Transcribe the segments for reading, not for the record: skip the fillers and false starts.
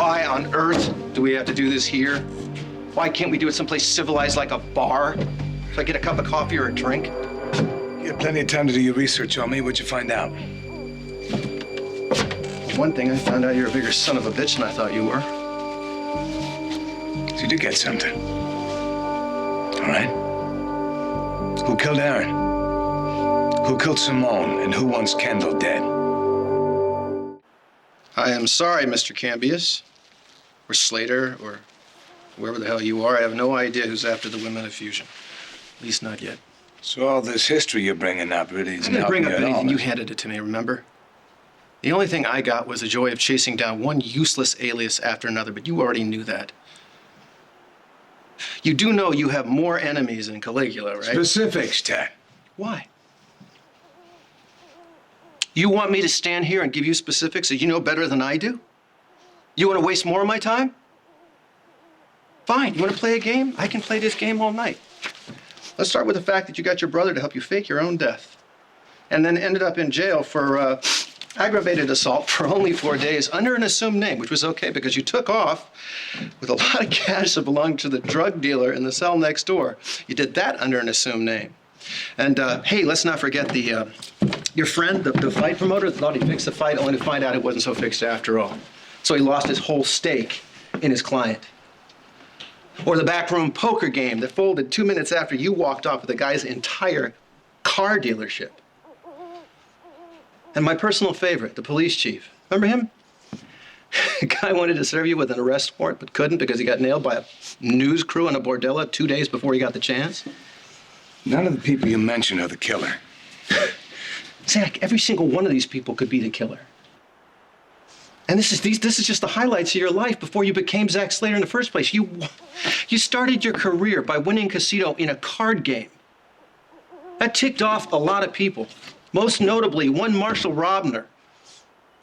Why on earth do we have to do this here? Why can't we do it someplace civilized like a bar? So I get a cup of coffee or a drink? You had plenty of time to do your research on me. What'd you find out? One thing, I found out you're a bigger son of a bitch than I thought you were. So you did get something. All right. Who killed Aaron? Who killed Simone? And who wants Kendall dead? I am sorry, Mr. Cambius, or Slater, or whoever the hell you are. I have no idea who's after the women of Fusion. At least not yet. So all this history you're bringing up really isn't I didn't bring up helping you at anything. all, You then. handed it to me, remember? The only thing I got was the joy of chasing down one useless alias after another, but you already knew that. You do know you have more enemies than Caligula, right? Specifics, Ted. Why? You want me to stand here and give you specifics that you know better than I do? You want to waste more of my time? Fine. You want to play a game? I can play this game all night. Let's start with the fact that you got your brother to help you fake your own death, and then ended up in jail for aggravated assault for only 4 days under an assumed name, which was okay because you took off with a lot of cash that belonged to the drug dealer in the cell next door. You did that under an assumed name. And hey, let's not forget your friend, the fight promoter, thought he fixed the fight, only to find out it wasn't so fixed after all. So he lost his whole stake in his client. Or the backroom poker game that folded 2 minutes after you walked off with the guy's entire car dealership. And my personal favorite, the police chief. Remember him? The guy wanted to serve you with an arrest warrant, but couldn't because he got nailed by a news crew in a bordello 2 days before he got the chance. None of the people you mentioned are the killer. Zach, every single one of these people could be the killer. And this is just the highlights of your life before you became Zach Slater in the first place. You started your career by winning casino in a card game. That ticked off a lot of people. Most notably, one Marshall Robner,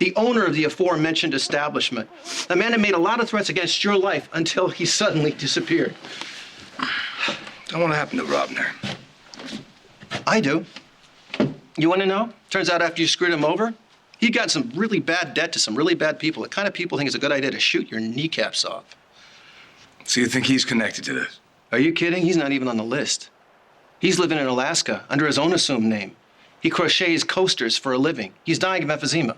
the owner of the aforementioned establishment. A man that made a lot of threats against your life until he suddenly disappeared. Don't want to happen to Robner. I do. You want to know? Turns out after you screwed him over, he got some really bad debt to some really bad people. The kind of people think it's a good idea to shoot your kneecaps off. So you think he's connected to this? Are you kidding? He's not even on the list. He's living in Alaska under his own assumed name. He crochets coasters for a living. He's dying of emphysema.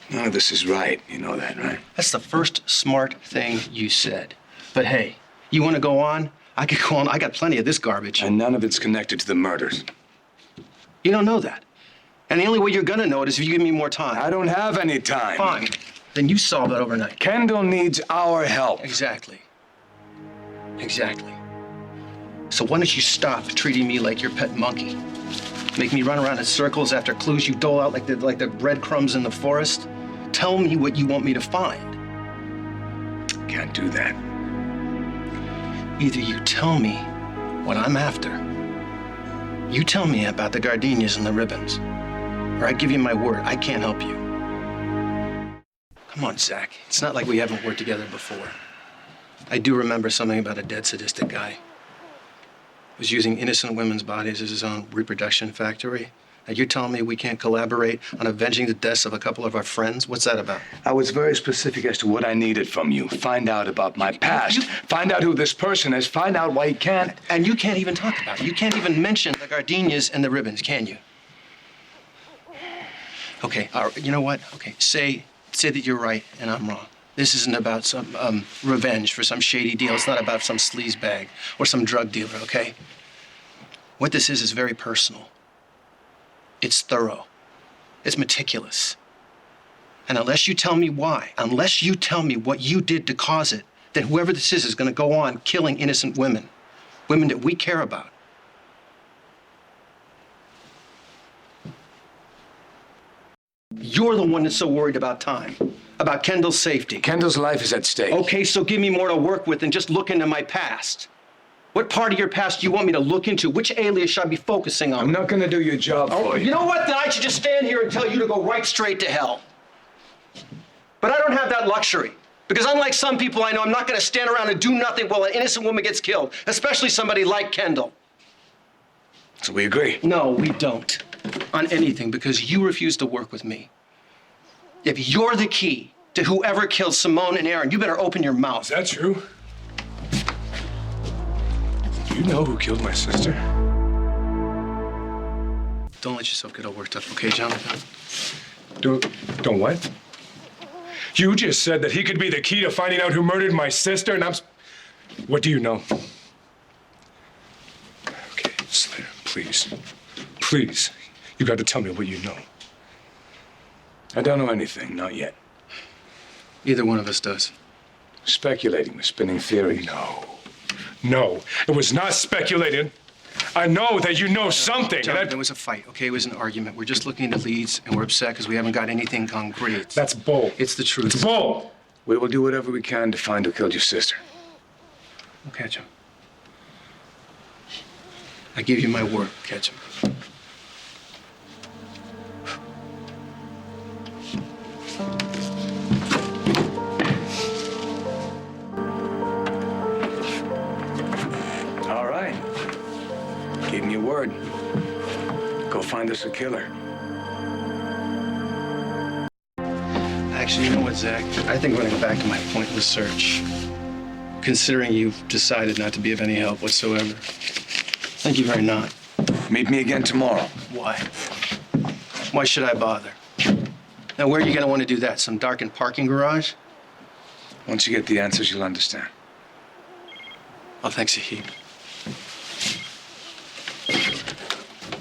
None of this is right. You know that, right? That's the first smart thing you said. But hey, you want to go on? I could go on. I got plenty of this garbage. And none of it's connected to the murders. You don't know that. And the only way you're gonna know it is if you give me more time. I don't have any time. Fine. Then you solve it overnight. Kendall needs our help. Exactly. Exactly. So why don't you stop treating me like your pet monkey? Make me run around in circles after clues you dole out like the breadcrumbs in the forest? Tell me what you want me to find. Can't do that. Either you tell me what I'm after, you tell me about the gardenias and the ribbons, or I give you my word, I can't help you. Come on, Zach. It's not like we haven't worked together before. I do remember something about a dead sadistic guy. Was using innocent women's bodies as his own reproduction factory. Now you're telling me we can't collaborate on avenging the deaths of a couple of our friends? What's that about? I was very specific as to what I needed from you. Find out about my past. Find out who this person is. Find out why he can't. And you can't even talk about it. You can't even mention the gardenias and the ribbons, can you? Okay, you know what? Okay, say that you're right and I'm wrong. This isn't about some revenge for some shady deal. It's not about some sleazebag or some drug dealer, okay? What this is very personal. It's thorough. It's meticulous. And unless you tell me why, unless you tell me what you did to cause it, then whoever this is going to go on killing innocent women, women that we care about. You're the one that's so worried about time, about Kendall's safety. Kendall's life is at stake. Okay, so give me more to work with than just look into my past. What part of your past do you want me to look into? Which alias should I be focusing on? I'm not going to do your job for you. You know what? Then I should just stand here and tell you to go right straight to hell. But I don't have that luxury. Because unlike some people I know, I'm not going to stand around and do nothing while an innocent woman gets killed, especially somebody like Kendall. So we agree? No, we don't. On anything, because you refuse to work with me. If you're the key to whoever killed Simone and Aaron. You better open your mouth. Is that true? Do you know who killed my sister? Don't let yourself get all worked up, okay, Jonathan? Don't what? You just said that he could be the key to finding out who murdered my sister, and What do you know? Okay, Slater, please. Please, you got to tell me what you know. I don't know anything, not yet. Either one of us does. Speculating, spinning theory. No, it was not speculating. I know that you know something. Jonathan, there was a fight, okay? It was an argument. We're just looking at leads, and we're upset because we haven't got anything concrete. That's bull. It's the truth. It's bull. We will do whatever we can to find who killed your sister. We'll catch him. I give you my word, we'll catch him. All right. Gave me a word. Go find us a killer. Actually, you know what, Zach? I think we're gonna go back to my pointless search. Considering you've decided not to be of any help whatsoever. Thank you very not. Meet me again tomorrow. Why? Why should I bother? Now, where are you gonna want to do that? Some darkened parking garage? Once you get the answers, you'll understand. Oh, thanks a heap.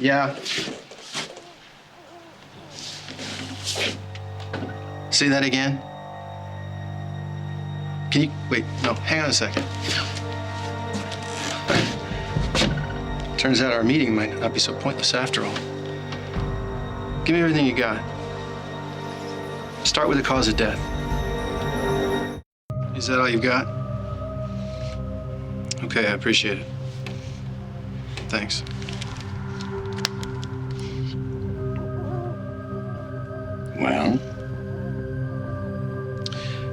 Yeah. Say that again? Can you, wait, no, hang on a second. Turns out our meeting might not be so pointless after all. Give me everything you got. Start with the cause of death. Is that all you've got? Okay, I appreciate it. Thanks. Well?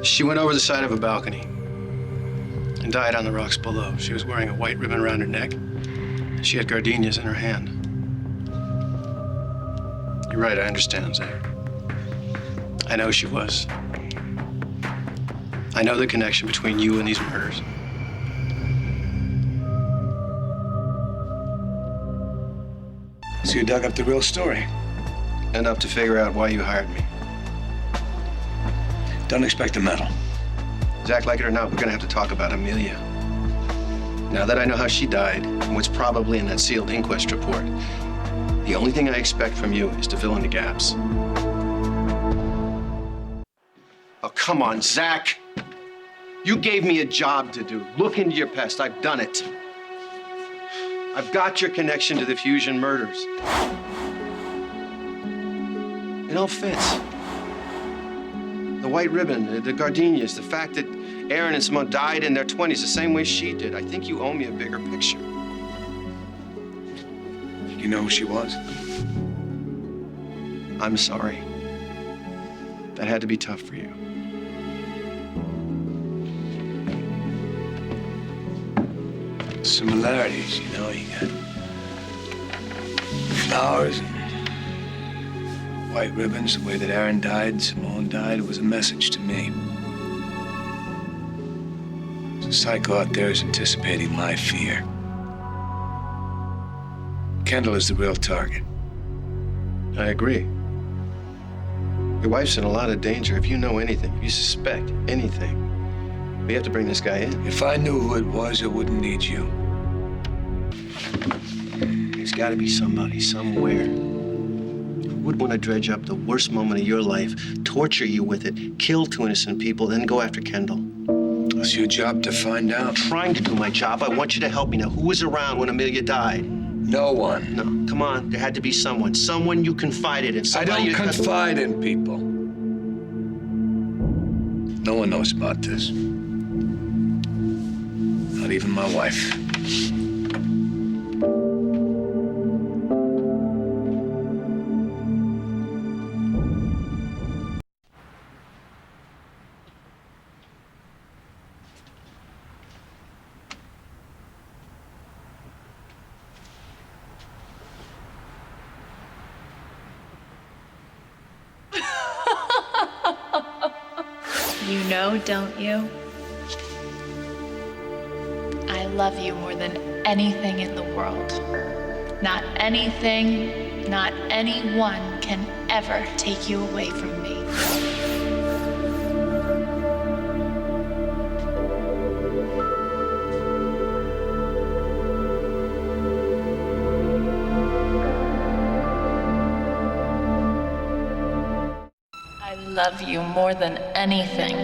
She went over the side of a balcony and died on the rocks below. She was wearing a white ribbon around her neck. She had gardenias in her hand. You're right, I understand, Zach. I know she was. I know the connection between you and these murders. So you dug up the real story. Enough to figure out why you hired me. Don't expect a medal. Zach, like it or not, we're gonna have to talk about Amelia. Now that I know how she died, and what's probably in that sealed inquest report, the only thing I expect from you is to fill in the gaps. Oh, come on, Zach. You gave me a job to do. Look into your past. I've done it. I've got your connection to the Fusion murders. It all fits. The white ribbon, the gardenias, the fact that Aaron and Simone died in their 20s the same way she did. I think you owe me a bigger picture. You know who she was? I'm sorry. That had to be tough for you. Similarities, you know, you got flowers and white ribbons. The way that Aaron died, Simone died, it was a message to me. The psycho out there is anticipating my fear. Kendall is the real target. I agree. Your wife's in a lot of danger. If you know anything, if you suspect anything, we have to bring this guy in. If I knew who it was, I wouldn't need you. There's got to be somebody somewhere who would want to dredge up the worst moment of your life, torture you with it, kill two innocent people, then go after Kendall. It's your job to find out. I'm trying to do my job. I want you to help me now. Who was around when Amelia died? No one. No, come on. There had to be someone. Someone you confided in. I Somebody don't confide in people. No one knows about this. Not even my wife. You know, don't you? I love you more than anything in the world. Not anything, not anyone can ever take you away from me. I love you more than anything.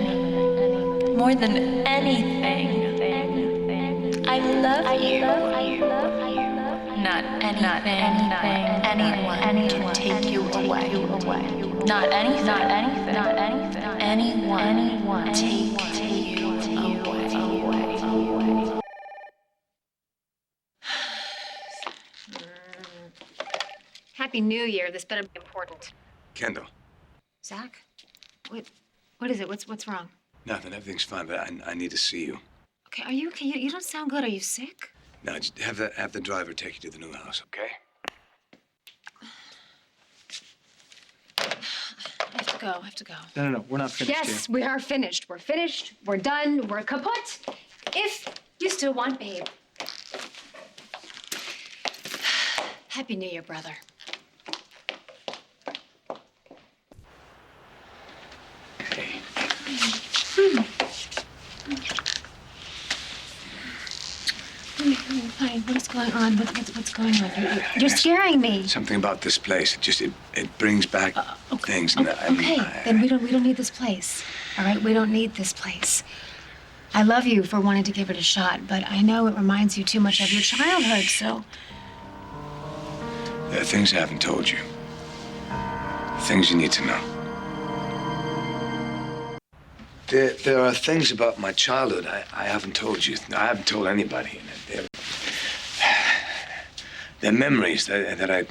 More than anything. I love you. Not anything, anyone can take you away. Not anything, anyone take you away. Happy New Year. This better be important. Kendall. Zach? What is it? What's wrong? Nothing. Everything's fine, but I need to see you. Okay, are you okay? You don't sound good. Are you sick? No, just have the driver take you to the new house, okay? I have to go. No, we're not finished Yes, we are finished. We're finished. We're done. We're kaput. If you still want Babe. Happy New Year, brother. Hey. Hi, what is going on? What's going on? You're scaring me. Something about this place. It brings back things. And Okay, then we don't need this place. All right, we don't need this place. I love you for wanting to give it a shot, but I know it reminds you too much of your childhood, so. There are things I haven't told you. Things you need to know. There are things about my childhood I haven't told you. I haven't told anybody. They're memories that I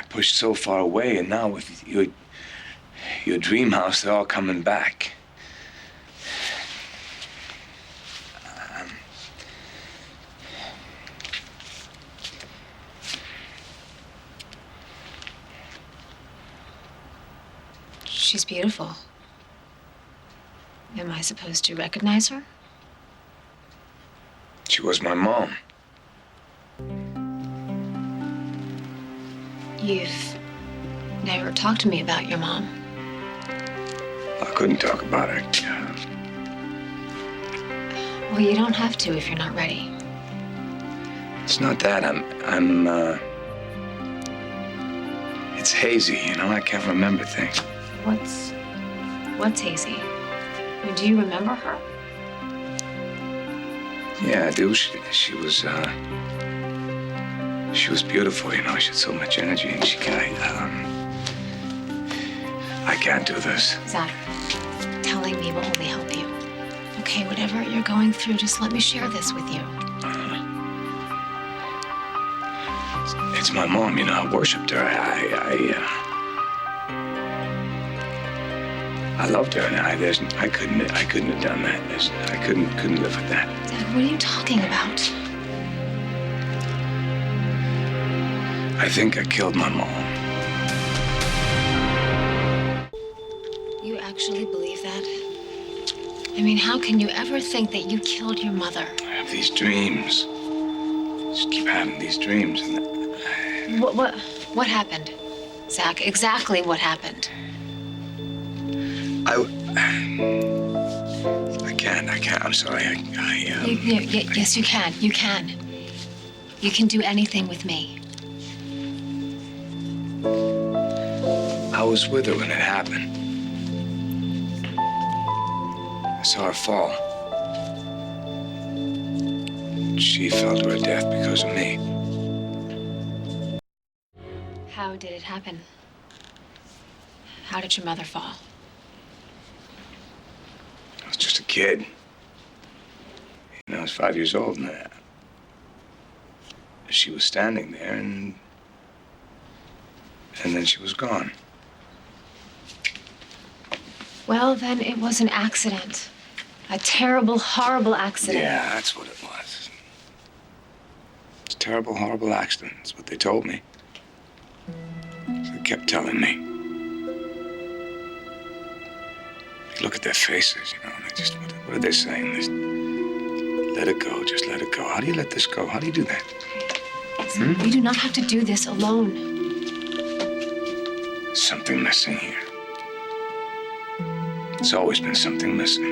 pushed so far away, and now with your dream house, they're all coming back. She's beautiful. Am I supposed to recognize her? She was my mom. You've never talked to me about your mom. I couldn't talk about her. Well, you don't have to if you're not ready. It's not that. It's hazy, you know? I can't remember things. What's hazy? I mean, do you remember her? Yeah, I do. She was beautiful, you know. She had so much energy, and I can't do this. Zach, telling me will only help you. Okay, whatever you're going through, just let me share this with you. It's my mom, you know. I worshipped her. I loved her, and I couldn't have done that. I couldn't live with that. Zach, what are you talking about? I think I killed my mom. You actually believe that? I mean, how can you ever think that you killed your mother? I have these dreams. Just keep having these dreams, and What happened? Zach, exactly what happened? I can't. I'm sorry. Yes, you can. You can. You can do anything with me. I was with her when it happened. I saw her fall. She fell to her death because of me. How did it happen? How did your mother fall? I was just a kid. You know, I was 5 years old, and she was standing there, and then she was gone. Well, then it was an accident. A terrible, horrible accident. Yeah, that's what it was. It's a terrible, horrible accident. That's what they told me. They kept telling me. Look at their faces, you know. They just, what are they saying? Let it go, just let it go. How do you let this go? How do you do that? Zach, you do not have to do this alone. There's something missing here. There's always been something missing.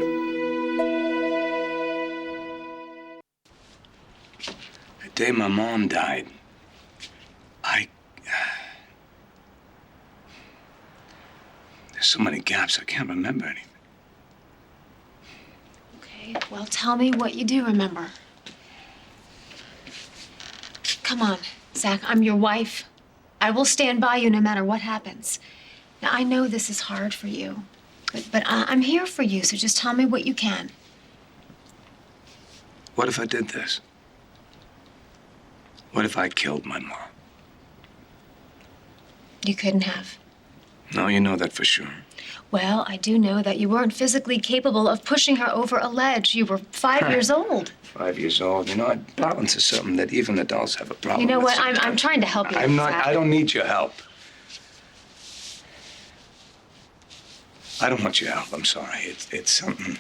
The day my mom died, there's so many gaps, I can't remember anything. Okay, well, tell me what you do remember. Come on, Zach, I'm your wife. I will stand by you no matter what happens. Now, I know this is hard for you, but I'm here for you, so just tell me what you can. What if I did this? What if I killed my mom? You couldn't have. No, you know that for sure. Well, I do know that you weren't physically capable of pushing her over a ledge. You were 5 years old. 5 years old. You know, balance is something that even adults have a problem You know with what? I'm sometimes. trying to help you. I'm not, Zach. I don't need your help. I don't want your help. I'm sorry. It's something.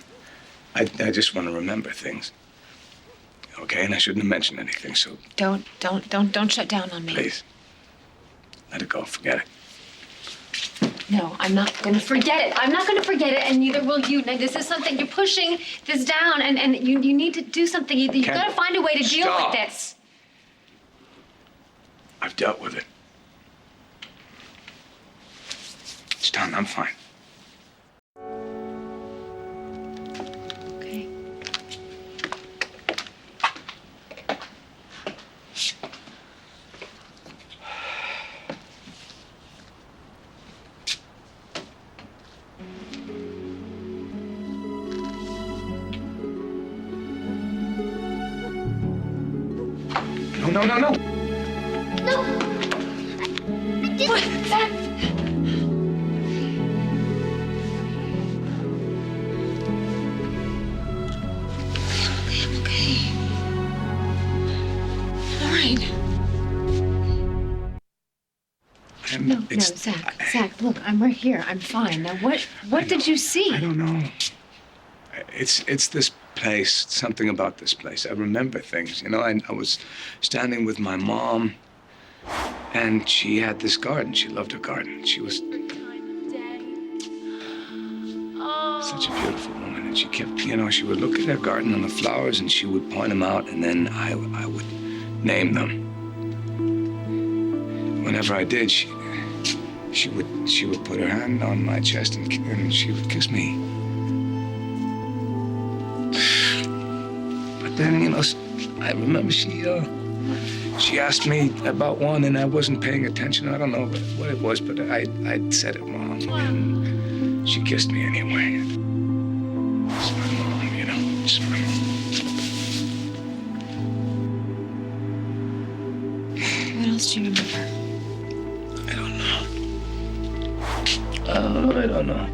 I just want to remember things. Okay? And I shouldn't have mentioned anything, so Don't shut down on me. please. Let it go. Forget it. No, I'm not gonna forget it. I'm not gonna forget it, and neither will you. Now, this is something, you're pushing this down, and you need to do something. You've got to Kendall, find a way to deal stop. with this. I've dealt with it. It's done. I'm fine. Okay. No, no, no, no. What? Zach? Okay. All right. No, Zach, look, I'm right here. I'm fine. Now, what did you see? I don't know. It's this place, something about this place. I remember things, you know. I was standing with my mom, and she had this garden. She loved her garden. She was such a beautiful woman, and she kept, you know, she would look at her garden and the flowers, and she would point them out, and then I would name them. Whenever I did, she would put her hand on my chest and she would kiss me. But then, you know, I remember she asked me about one, and I wasn't paying attention. I don't know what it was, but I'd said it wrong, and she kissed me anyway. It's my mom, you know. It's my mom. What else do you remember? I don't know. I don't know.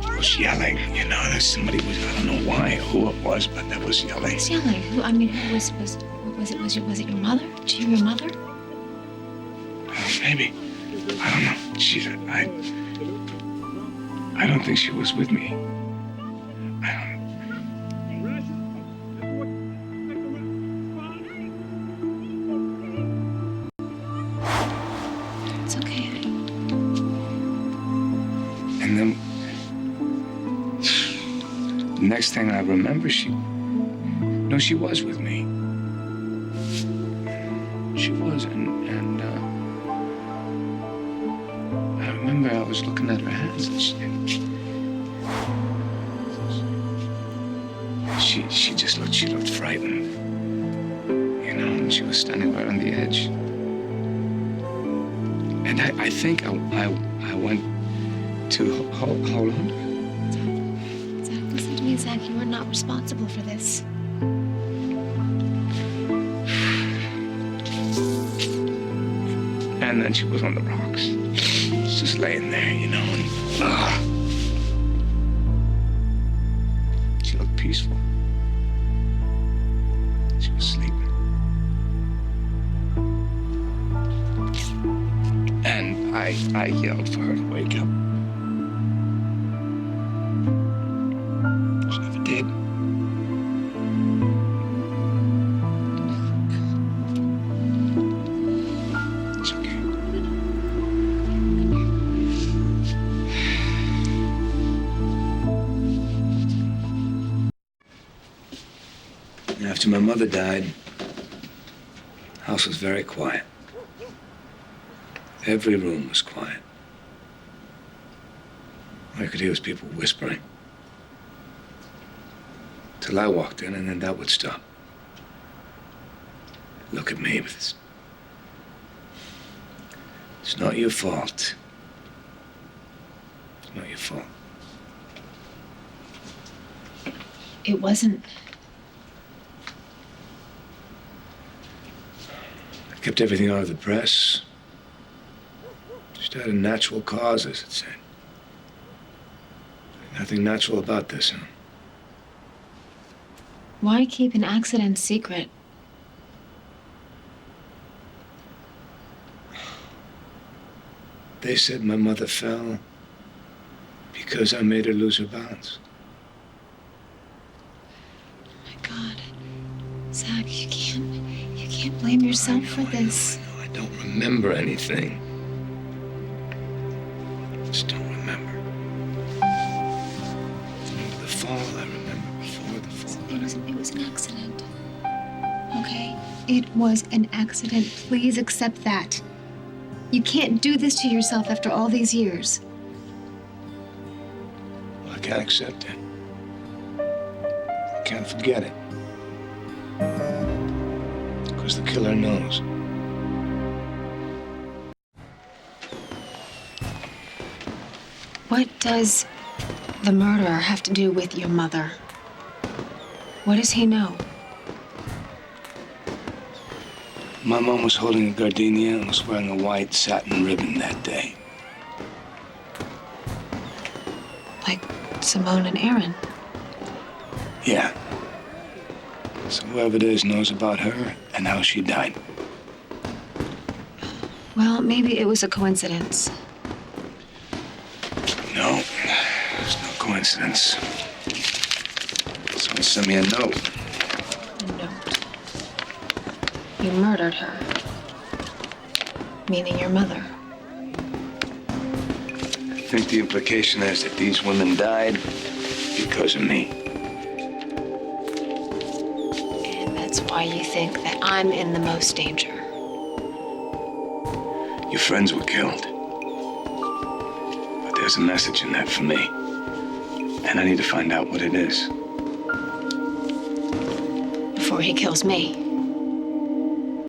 It was yelling, you know. There's somebody was, I don't know why, who it was, but that was yelling. Who's yelling? Who? I mean, who was it your mother? Did you hear your mother? Maybe. I don't know. I don't think she was with me. I don't know. It's okay, honey. And then the next thing I remember, she was with me. She was, and I remember I was looking at her hands, and she just looked frightened, you know, and she was standing right on the edge. And I think I went to hold her. Zach, listen to me, Zach. You are not responsible for this. And then she was on the rocks. She's just laying there, you know, and she looked peaceful. She was sleeping. And I yelled for her to wake up. After my mother died, the house was very quiet. Every room was quiet. All I could hear was people whispering. Till I walked in, and then that would stop. Look at me with this. It's not your fault. It's not your fault. It wasn't. I kept everything out of the press. Just out of natural causes, it said. Nothing natural about this, huh? Why keep an accident secret? They said my mother fell because I made her lose her balance. Oh my God. Zach, you can't blame yourself for this. I don't remember anything. I just don't remember. I remember the fall. I remember before the fall. It was an accident. Okay? It was an accident. Please accept that. You can't do this to yourself after all these years. Well, I can't accept it. I can't forget it. Because the killer knows. What does the murderer have to do with your mother? What does he know? My mom was holding a gardenia and was wearing a white satin ribbon that day. Like Simone and Aaron? Yeah. So whoever it is knows about her and how she died. Well, maybe it was a coincidence. No, there's no coincidence. Someone sent me a note. A note. You murdered her. Meaning your mother. I think the implication is that these women died because of me. And that's why you think that I'm in the most danger. Your friends were killed. But there's a message in that for me. And I need to find out what it is. Before he kills me.